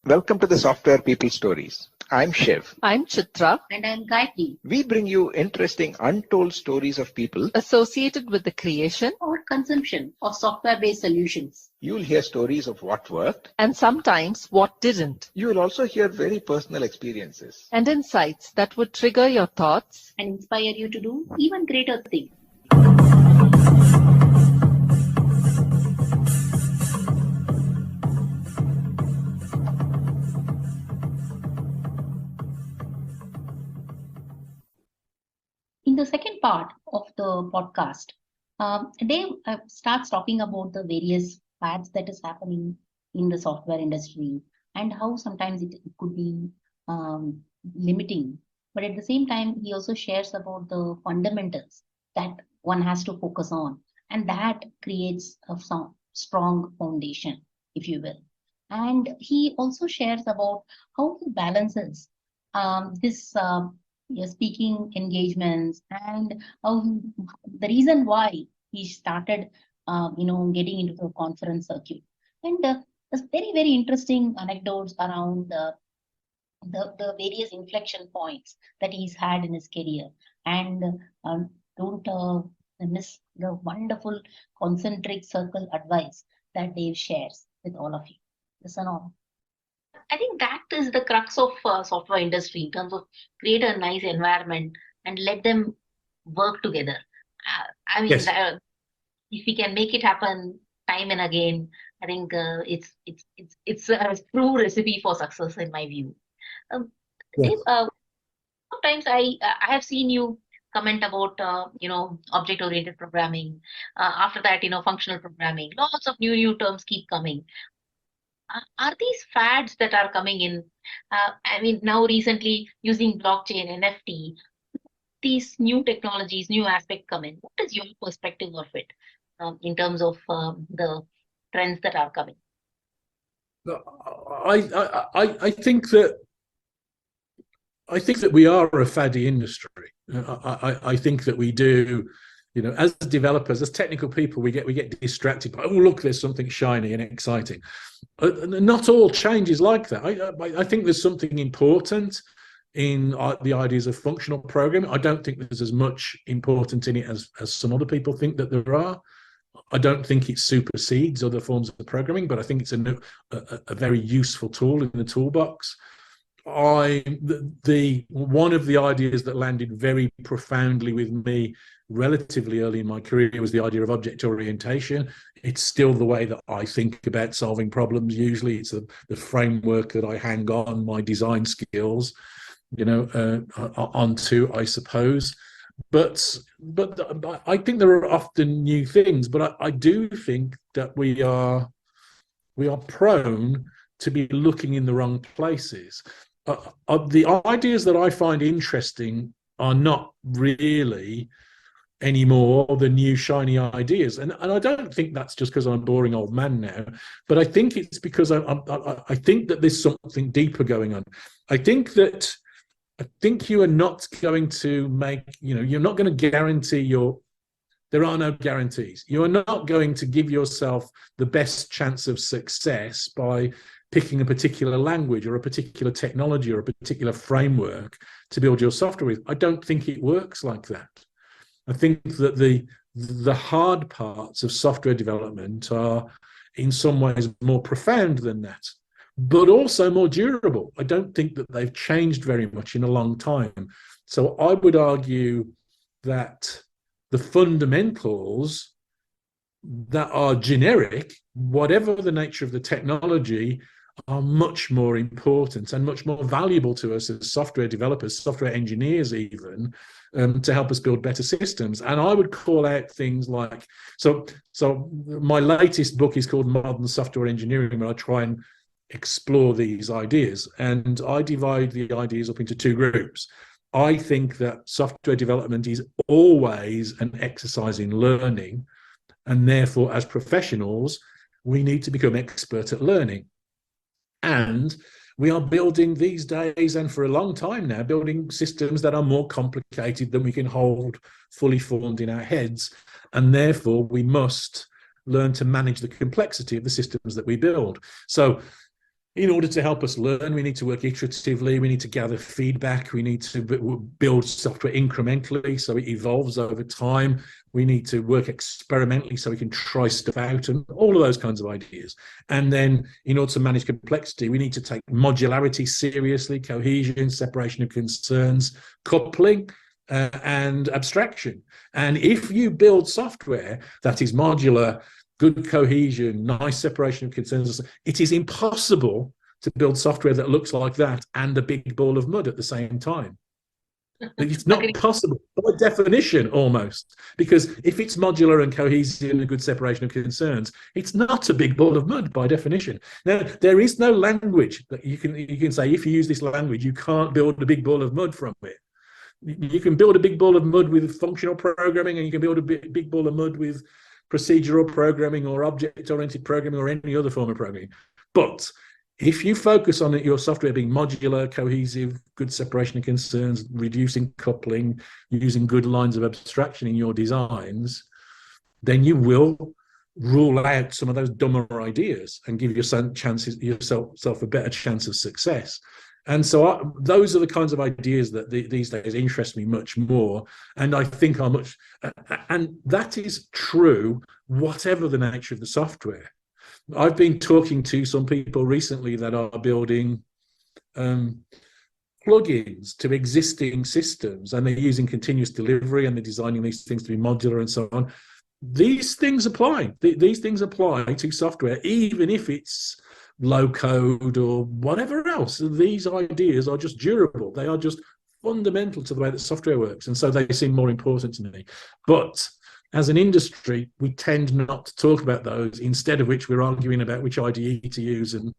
Welcome to the Software People Stories. I'm Shiv. I'm Chitra. And I'm Gayatri. We bring you interesting, untold stories of people Associated with the creation Or consumption of software-based solutions. You'll hear stories of what worked, and sometimes what didn't, you will also hear very personal experiences. and insights that would trigger your thoughts And inspire you to do even greater things. In the second part of the podcast, Dave starts talking about the various fads that is happening in the software industry and how sometimes it could be limiting. But at the same time, he also shares about the fundamentals that one has to focus on, and that creates a strong foundation, if you will. And he also shares about how he balances this speaking engagements and the reason why he started getting into the conference circuit, and there's very interesting anecdotes around the various inflection points that he's had in his career. And don't miss the wonderful concentric circle advice that Dave shares with all of you. Listen on. I think that is the crux of software industry in terms of create a nice environment and let them work together. Yes. If we can make it happen time and again, I think it's a true recipe for success in my view. Yes. Dave, sometimes I have seen you comment about object-oriented programming. After that, functional programming. Lots of new terms keep coming. Are these fads that are coming in? Now recently using blockchain, NFT, these new technologies, new aspects come in. What is your perspective of it in terms of the trends that are coming? I think that we are a faddy industry. I think that we do. As developers, as technical people, we get distracted by, oh, look, there's something shiny and exciting. Not all change is like that. I think there's something important in the ideas of functional programming. I don't think there's as much important in it as some other people think that there are. I don't think it supersedes other forms of programming, but I think it's a very useful tool in the toolbox. One of the ideas that landed very profoundly with me relatively early in my career was the idea of object orientation. It's still the way that I think about solving problems. Usually it's the framework that I hang on my design skills, onto, I suppose. But I think there are often new things, but I do think that we are prone to be looking in the wrong places. The ideas that I find interesting are not really anymore the new shiny ideas, and I don't think that's just because I'm a boring old man now, but I think it's because I think that there's something deeper going on. I think you are not going to make, you're not going to guarantee there are no guarantees. You are not going to give yourself the best chance of success by picking a particular language or a particular technology or a particular framework to build your software with. I don't think it works like that. I think that the hard parts of software development are in some ways more profound than that, but also more durable. I don't think that they've changed very much in a long time. So I would argue that the fundamentals that are generic, whatever the nature of the technology, are much more important and much more valuable to us as software developers, software engineers even, to help us build better systems. And I would call out things like, so my latest book is called Modern Software Engineering, where I try and explore these ideas. And I divide the ideas up into two groups. I think that software development is always an exercise in learning, and therefore as professionals, we need to become expert at learning. And we are building these days, and for a long time now, building systems that are more complicated than we can hold fully formed in our heads. And therefore, we must learn to manage the complexity of the systems that we build. So in order to help us learn, we need to work iteratively. We need to gather feedback. We need to build software incrementally so it evolves over time. We need to work experimentally so we can try stuff out and all of those kinds of ideas. And then in order to manage complexity, we need to take modularity seriously, cohesion, separation of concerns, coupling, and abstraction. And if you build software that is modular, good cohesion, nice separation of concerns, it is impossible to build software that looks like that and a big ball of mud at the same time. It's not possible by definition, almost, because if it's modular and cohesive and a good separation of concerns, it's not a big ball of mud by definition. Now, there is no language that you can say, if you use this language, you can't build a big ball of mud from it. You can build a big ball of mud with functional programming, and you can build a big ball of mud with procedural programming or object-oriented programming or any other form of programming. But if you focus on your software being modular, cohesive, good separation of concerns, reducing coupling, using good lines of abstraction in your designs, then you will rule out some of those dumber ideas and give yourself a better chance of success. And so those are the kinds of ideas that these days interest me much more, and I think are much, and that is true whatever the nature of the software. I've been talking to some people recently that are building plugins to existing systems, and they're using continuous delivery, and they're designing these things to be modular and so on. These things apply. These things apply to software, even if it's low code or whatever else. These ideas are just durable. They are just fundamental to the way that software works, and so they seem more important to me. But as an industry, we tend not to talk about those, instead of which we're arguing about which IDE to use and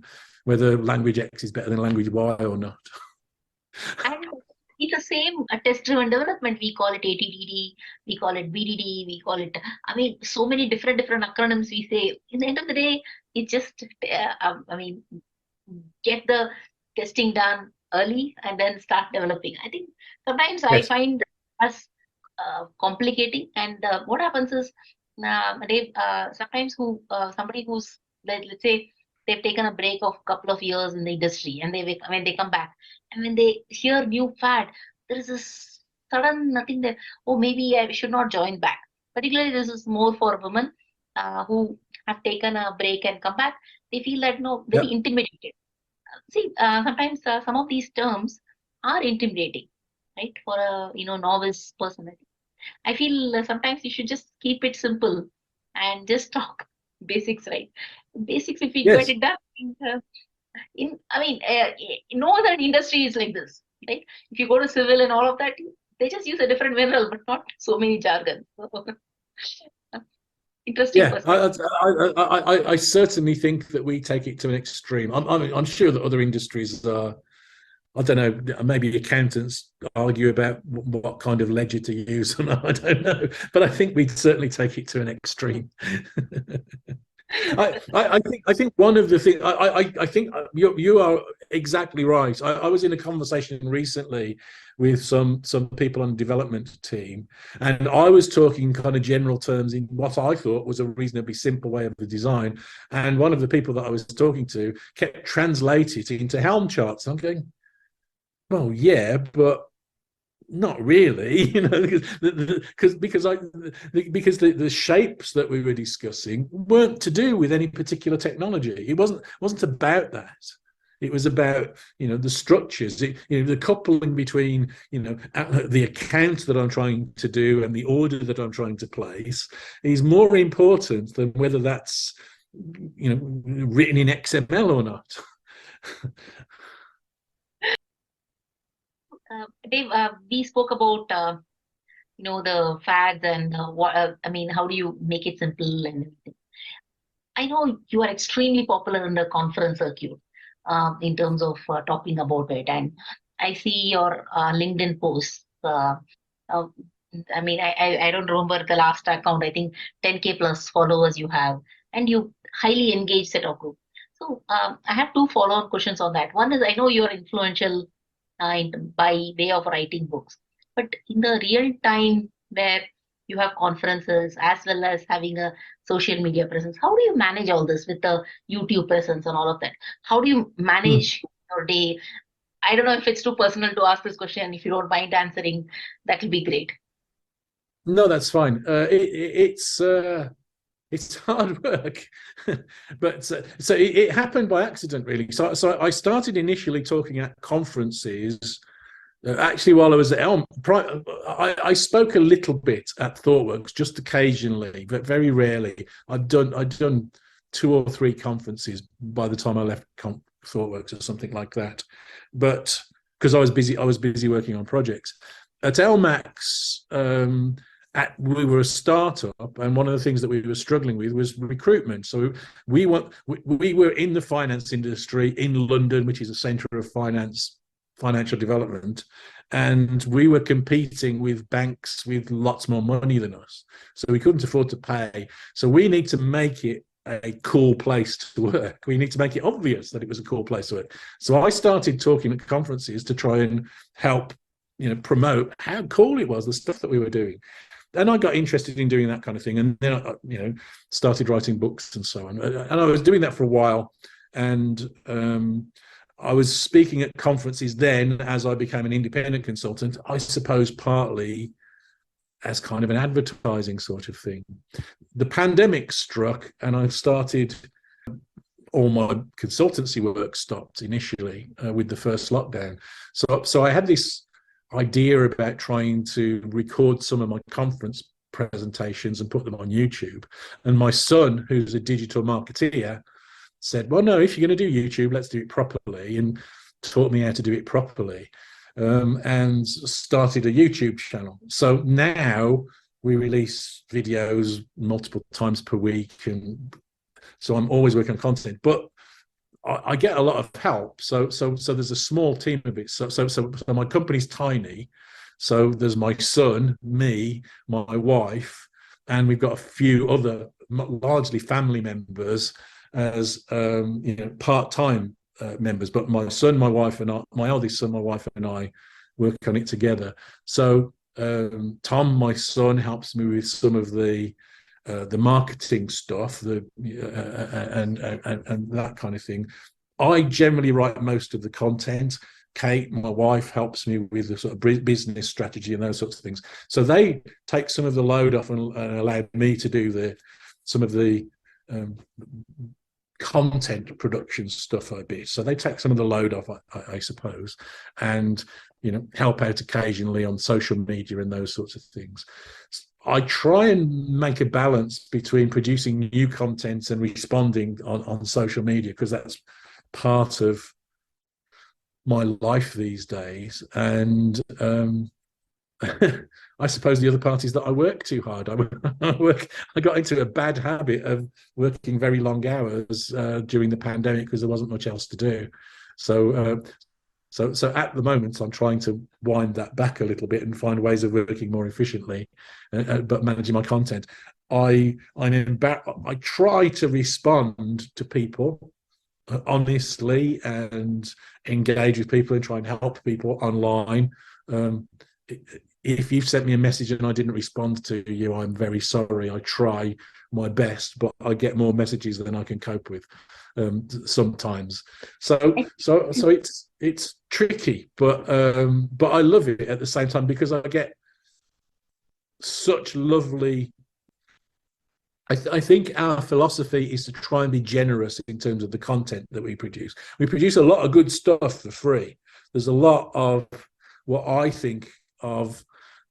whether language X is better than language Y or not. And it's the same test-driven development. We call it ATDD, we call it BDD, we call it, I mean, so many different acronyms we say. In the end of the day, it's just, get the testing done early and then start developing. I think sometimes I find us complicating, and what happens is, Dave, sometimes somebody who's, let's say, they've taken a break of a couple of years in the industry, and when they come back, and when they hear new fad, there is this sudden nothing that, oh, maybe I should not join back. Particularly, this is more for women who have taken a break and come back. They feel that, no, very intimidated. See, sometimes some of these terms are intimidating, right, for a novice person. I feel sometimes you should just keep it simple and just talk basics, right? Basics, if we get it done. No other industry is like this, right? If you go to civil and all of that, they just use a different mineral, but not so many jargon. Interesting. Yeah, I certainly think that we take it to an extreme. I'm sure that other industries are, I don't know, maybe accountants argue about what kind of ledger to use, and I don't know, but I think we'd certainly take it to an extreme. I think one of the things, I think you are exactly right. I was in a conversation recently with some people on the development team, and I was talking kind of general terms in what I thought was a reasonably simple way of the design, and one of the people that I was talking to kept translating it into Helm charts. I'm going, well, yeah, but not really, because the shapes that we were discussing weren't to do with any particular technology. It wasn't about that. It was about the structures, the coupling between the account that I'm trying to do and the order that I'm trying to place is more important than whether that's written in XML or not. Dave, we spoke about the fads and how do you make it simple and everything. I know you are extremely popular in the conference circuit in terms of talking about it, and I see your LinkedIn posts. I don't remember the last account. I think 10K plus followers you have, and you highly engaged set of group. So I have two follow-on questions on that. One is, I know you're influential by way of writing books, but in the real time where you have conferences as well as having a social media presence. How do you manage all this with the YouTube presence and all of that? How do you manage your day? I don't know if it's too personal to ask this question. If you don't mind answering, that will be great. No, that's fine. It's hard work, but so it happened by accident, really. So I started initially talking at conferences. Actually, while I was at Elm, I spoke a little bit at ThoughtWorks, just occasionally, but very rarely. I'd done 2 or 3 conferences by the time I left ThoughtWorks or something like that. But because I was busy working on projects at LMAX. We were a startup, and one of the things that we were struggling with was recruitment. So we were in the finance industry in London, which is a centre of financial development, and we were competing with banks with lots more money than us. So we couldn't afford to pay. So we need to make it a cool place to work. We need to make it obvious that it was a cool place to work. So I started talking at conferences to try and help, promote how cool it was, the stuff that we were doing. And I got interested in doing that kind of thing, and then I, started writing books and so on. And I was doing that for a while, and I was speaking at conferences then as I became an independent consultant. I suppose partly as kind of an advertising sort of thing. The pandemic struck, and I started. All my consultancy work stopped initially with the first lockdown. So I had this idea about trying to record some of my conference presentations and put them on YouTube. And my son, who's a digital marketeer, said, well, no, if you're going to do YouTube, let's do it properly, and taught me how to do it properly, and started a YouTube channel. So now we release videos multiple times per week, and so I'm always working on content, but I get a lot of help. So there's a small team of it. So my company's tiny. So there's my son, me, my wife, and we've got a few other largely family members as part-time members. But my son, my wife, and my eldest son, my wife, and I work on it together. So Tom, my son, helps me with some of the marketing stuff, and that kind of thing. I generally write most of the content. Kate, my wife, helps me with the sort of business strategy and those sorts of things. So they take some of the load off and allow me to do some of the content production stuff a bit. So they take some of the load off, I suppose, and help out occasionally on social media and those sorts of things. I try and make a balance between producing new content and responding on social media, because that's part of my life these days. And I suppose the other part is that I work too hard. I got into a bad habit of working very long hours during the pandemic because there wasn't much else to do. So at the moment, I'm trying to wind that back a little bit and find ways of working more efficiently, but managing my content. I try to respond to people honestly and engage with people and try and help people online. If you've sent me a message and I didn't respond to you, I'm very sorry. I try my best, but I get more messages than I can cope with sometimes. So it's tricky, but I love it at the same time, because I get such lovely. I think our philosophy is to try and be generous in terms of the content that we produce. We produce a lot of good stuff for free. There's a lot of what I think of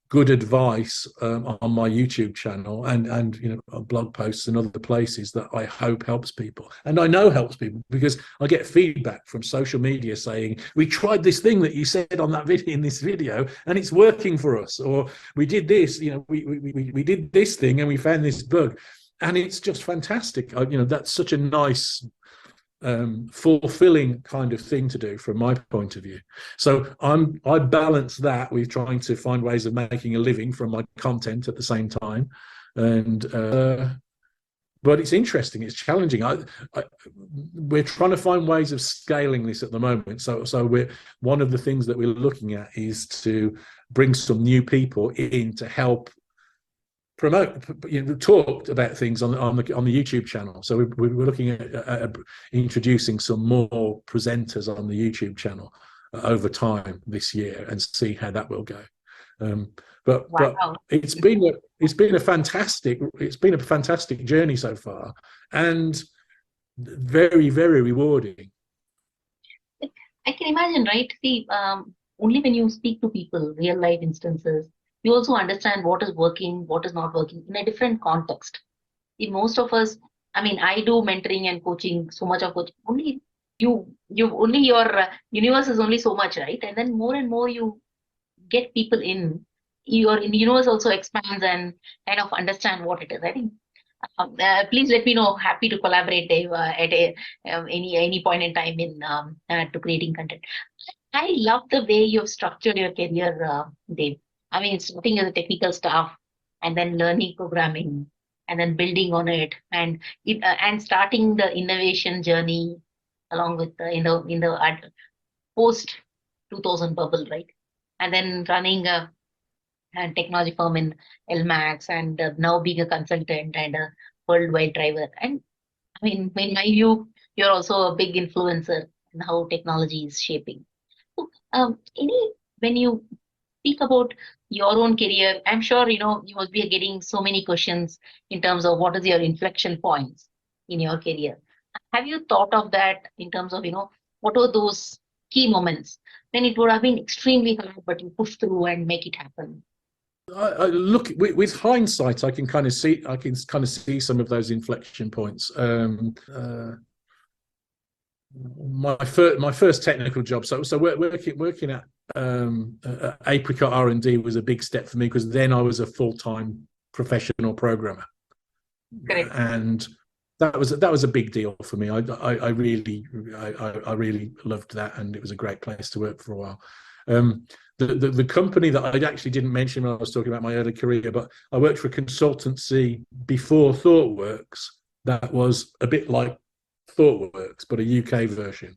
good advice on my YouTube channel and blog posts and other places that I hope helps people. And I know helps people because I get feedback from social media saying, we tried this thing that you said on that video in this video and it's working for us, or we did this, we did this thing and we found this bug. And it's just fantastic. That's such a nice fulfilling kind of thing to do from my point of view. So I balance that with trying to find ways of making a living from my content at the same time. And but it's interesting, it's challenging. We're trying to find ways of scaling this at the moment. So one of the things that we're looking at is to bring some new people in to help talked about things on the YouTube channel. So we were looking at introducing some more presenters on the YouTube channel over time this year and see how that will go. But it's been a fantastic journey so far, and very, very rewarding. I can imagine, right? See, only when you speak to people, real life instances, you also understand what is working, what is not working in a different context. See, most of us, I mean, I do mentoring and coaching, so much of coaching. Only your universe is only so much, right? And then more and more you get people in, your universe also expands and kind of understand what it is. I think. Please let me know. Happy to collaborate, Dave, at any point in time in to creating content. I love the way you've structured your career, Dave. I mean, starting as a technical staff and then learning programming and then building on it and starting the innovation journey along with in the post 2000 bubble, right? And then running a technology firm in LMAX and now being a consultant and a worldwide driver. And I mean, in my view, you're also a big influencer in how technology is shaping. So, when you speak about your own career, I'm sure you must be getting so many questions in terms of what is your inflection points in your career. Have you thought of that in terms of what were those key moments when it would have been extremely hard, but you push through and make it happen? I look with hindsight, I can kind of see some of those inflection points. My first technical job, so working at Apricot R&D was a big step for me, because then I was a full-time professional programmer. Correct. And that was a big deal for me. I really loved that, and it was a great place to work for a while. The company that I actually didn't mention when I was talking about my early career, but I worked for a consultancy before ThoughtWorks that was a bit like ThoughtWorks, but a UK version.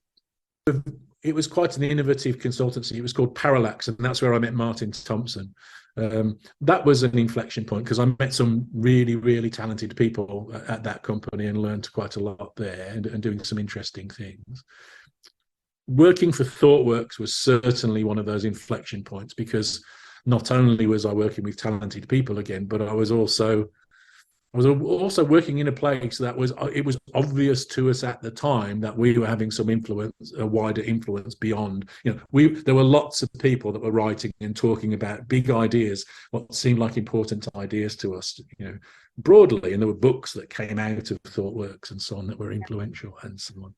It was quite an innovative consultancy. It was called Parallax, and that's where I met Martin Thompson. That was an inflection point, because I met some really, really talented people at that company and learned quite a lot there and doing some interesting things. Working for ThoughtWorks was certainly one of those inflection points, because not only was I working with talented people again, but I was also working in a place that it was obvious to us at the time that we were having some influence, a wider influence beyond. There were lots of people that were writing and talking about big ideas, what seemed like important ideas to us, broadly, and there were books that came out of ThoughtWorks and so on that were influential and so on.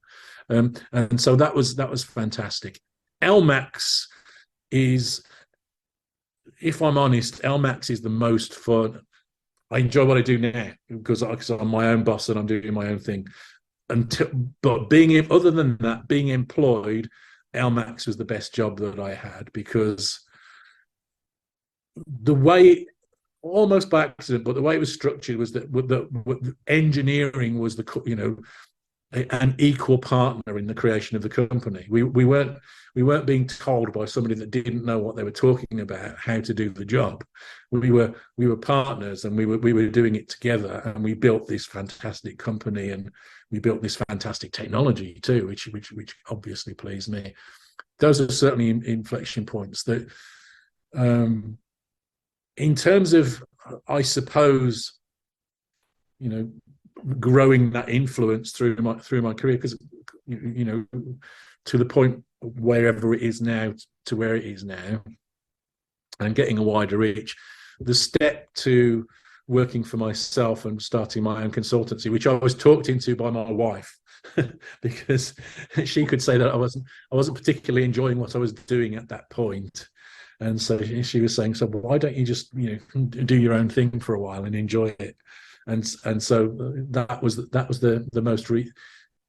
And so that was fantastic. LMAX is, if I'm honest, LMAX is the most fun. I enjoy what I do now because I'm my own boss and I'm doing my own thing. But other than that, being employed, LMAX was the best job that I had, because the way, almost by accident, but the way it was structured was that engineering was an equal partner in the creation of the company. We weren't being told by somebody that didn't know what they were talking about how to do the job. We were partners, and we were doing it together, and we built this fantastic company, and we built this fantastic technology too, which obviously pleased me. Those are certainly inflection points. That in terms of, I suppose, growing that influence through my career, because to the point wherever it is now to where it is now, and getting a wider reach, the step to working for myself and starting my own consultancy, which I was talked into by my wife, because she could say that I wasn't particularly enjoying what I was doing at that point. And so she was saying, so why don't you just do your own thing for a while and enjoy it? And so that was the most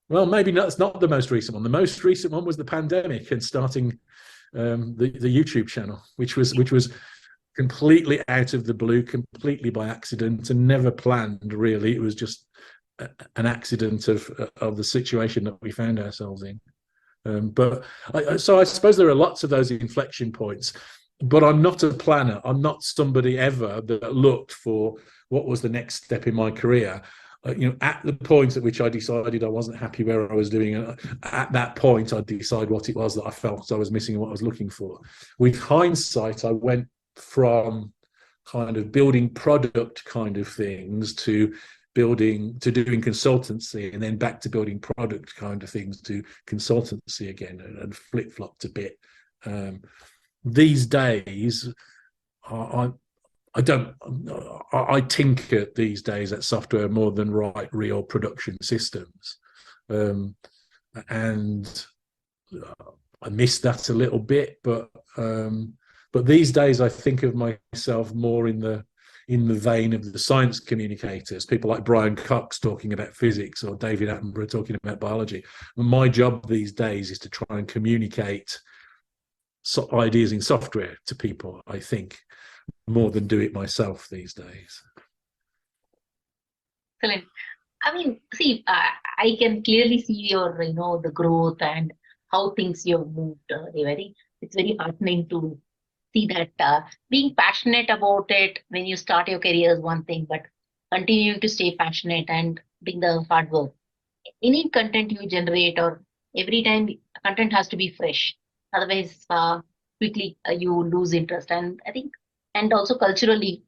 well, maybe that's not the most recent one. The most recent one was the pandemic and starting the YouTube channel, which was completely out of the blue, completely by accident, and never planned really. It was just an accident of the situation that we found ourselves in. So I suppose there are lots of those inflection points. but I'm not a planner. I'm not somebody ever that looked for what was the next step in my career. At the point at which I decided I wasn't happy where I was doing, at that point, I'd decide what it was that I felt I was missing and what I was looking for. With hindsight, I went from kind of building product kind of things to doing consultancy, and then back to building product kind of things to consultancy again, and flip-flopped a bit. These days, I tinker these days at software more than write real production systems, and I miss that a little bit. But these days I think of myself more in the vein of the science communicators, people like Brian Cox talking about physics or David Attenborough talking about biology. And my job these days is to try and communicate ideas in software to people, I think, more than do it myself these days. Excellent. I mean, see, I can clearly see your, the growth and how things you have moved. It's very heartening to see that being passionate about it when you start your career is one thing, but continuing to stay passionate and doing the hard work. Any content you generate, or every time content has to be fresh. Otherwise, quickly you lose interest. And I think, and also culturally,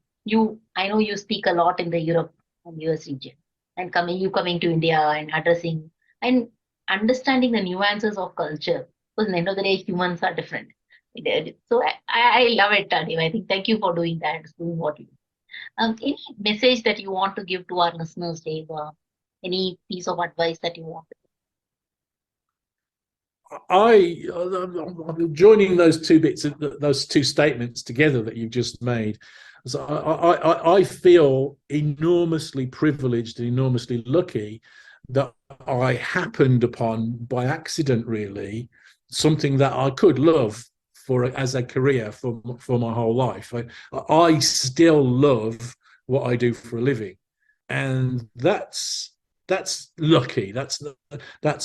I know you speak a lot in the Europe and US region, and coming to India and addressing and understanding the nuances of culture. Because at the end of the day, humans are different. So I love it, Dave. I think thank you for doing that, doing what you do. Any message that you want to give to our listeners, Dave? Any piece of advice that you want to I'm joining those two statements together that you've just made. So I feel enormously privileged and enormously lucky that I happened upon by accident, really, something that I could love as a career for my whole life. I still love what I do for a living, and that's lucky. That's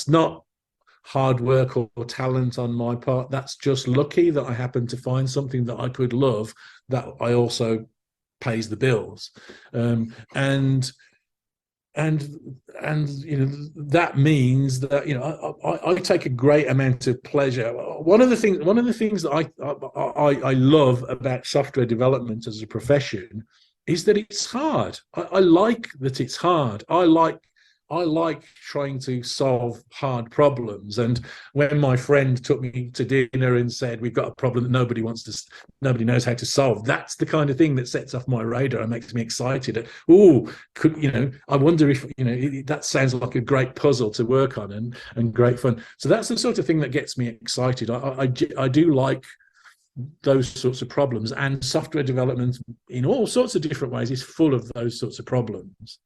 not hard work or talent on my part. That's just lucky that I happened to find something that I could love that I also pays the bills, and that means that I take a great amount of pleasure. One of the things that I love about software development as a profession is that it's hard. I like that it's hard. I like trying to solve hard problems. And when my friend took me to dinner and said, we've got a problem that nobody knows how to solve, that's the kind of thing that sets off my radar and makes me excited. I wonder if, that sounds like a great puzzle to work on and great fun. So that's the sort of thing that gets me excited. I do like those sorts of problems, and software development in all sorts of different ways is full of those sorts of problems.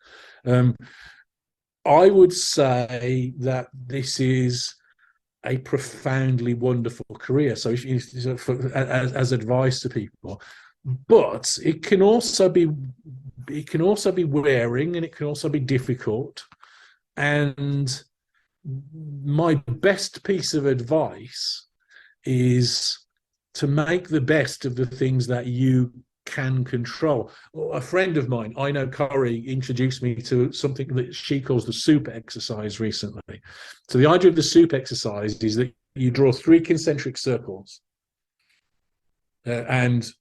I would say that this is a profoundly wonderful career. So, as advice to people, but it can also be wearing, and it can also be difficult. And my best piece of advice is to make the best of the things that you can control. A friend of mine, I know Corrie, introduced me to something that she calls the soup exercise recently. So the idea of the soup exercise is that you draw 3 concentric circles, and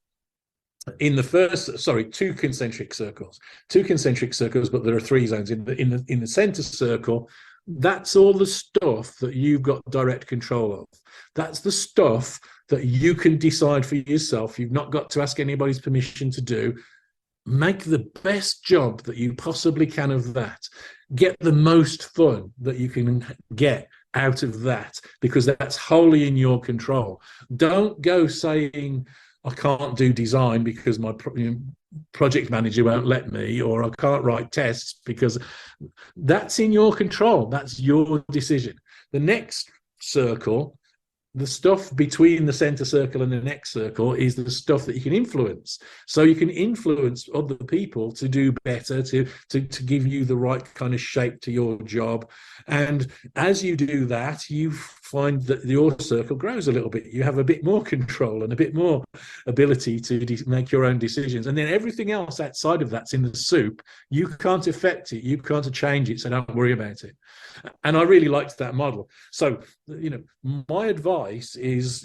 in the first, 2 concentric circles, but there are 3 zones in the center circle. That's all the stuff that you've got direct control of. That's the stuff that you can decide for yourself. You've not got to ask anybody's permission to do. Make the best job that you possibly can of that. Get the most fun that you can get out of that, because that's wholly in your control. Don't go saying, I can't do design because my project manager won't let me, or I can't write tests, because that's in your control. That's your decision. The next circle, the stuff between the center circle and the next circle, is the stuff that you can influence. So you can influence other people to do better, to give you the right kind of shape to your job. And as you do that, you find that your circle grows a little bit. You have a bit more control and a bit more ability to make your own decisions. And then everything else outside of that's in the soup. You can't affect it. You can't change it. So don't worry about it. And I really liked that model. So, my advice is,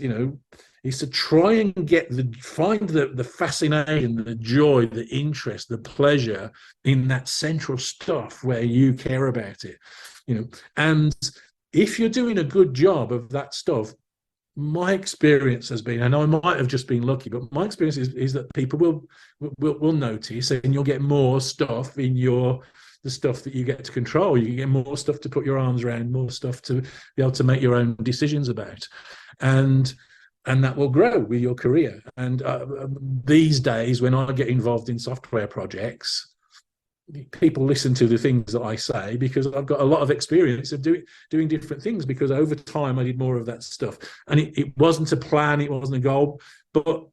is to try and find the fascination, the joy, the interest, the pleasure in that central stuff where you care about it, and if you're doing a good job of that stuff, my experience has been, and I might have just been lucky, but my experience is that people will notice, and you'll get more stuff in the stuff that you get to control. You get more stuff to put your arms around, more stuff to be able to make your own decisions about, and that will grow with your career. And these days, when I get involved in software projects, people listen to the things that I say because I've got a lot of experience of doing different things, because over time I did more of that stuff. And it wasn't a plan, it wasn't a goal, but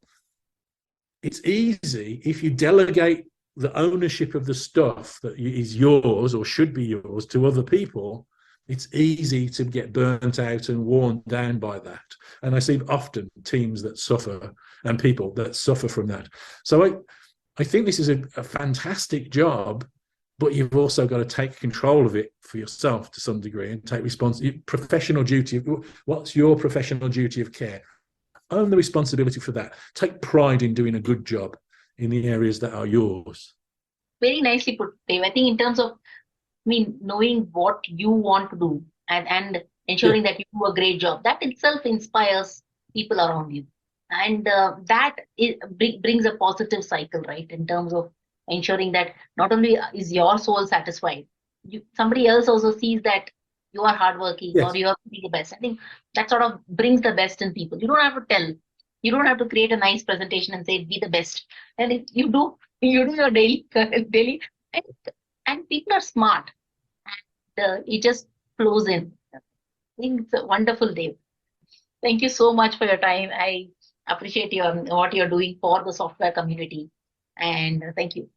it's easy if you delegate the ownership of the stuff that is yours or should be yours to other people. It's easy to get burnt out and worn down by that. And I see often teams that suffer and people that suffer from that. So I think this is a fantastic job, but you've also got to take control of it for yourself to some degree and take professional duty. What's your professional duty of care? Own the responsibility for that. Take pride in doing a good job in the areas that are yours. Very nicely put, Dave. I think in terms of, knowing what you want to do and ensuring that you do a great job, that itself inspires people around you. And that brings a positive cycle, right? In terms of ensuring that not only is your soul satisfied, somebody else also sees that you are hardworking, yes, or you are doing the best. I think that sort of brings the best in people. You don't have to tell. You don't have to create a nice presentation and say, be the best. And if you do your daily, and people are smart. And it just flows in. I think it's a wonderful day. Thank you so much for your time. I appreciate what you're doing for the software community. And thank you.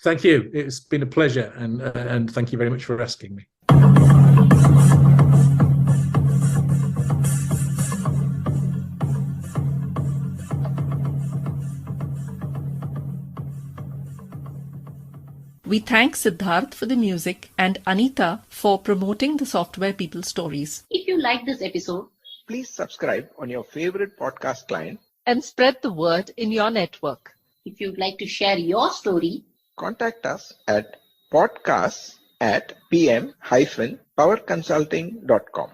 Thank you. It's been a pleasure. And thank you very much for asking me. We thank Siddharth for the music and Anita for promoting the Software People Stories. If you like this episode, Please subscribe on your favorite podcast client. And spread the word in your network. if you'd like to share your story, Contact us at podcasts@pm-powerconsulting.com.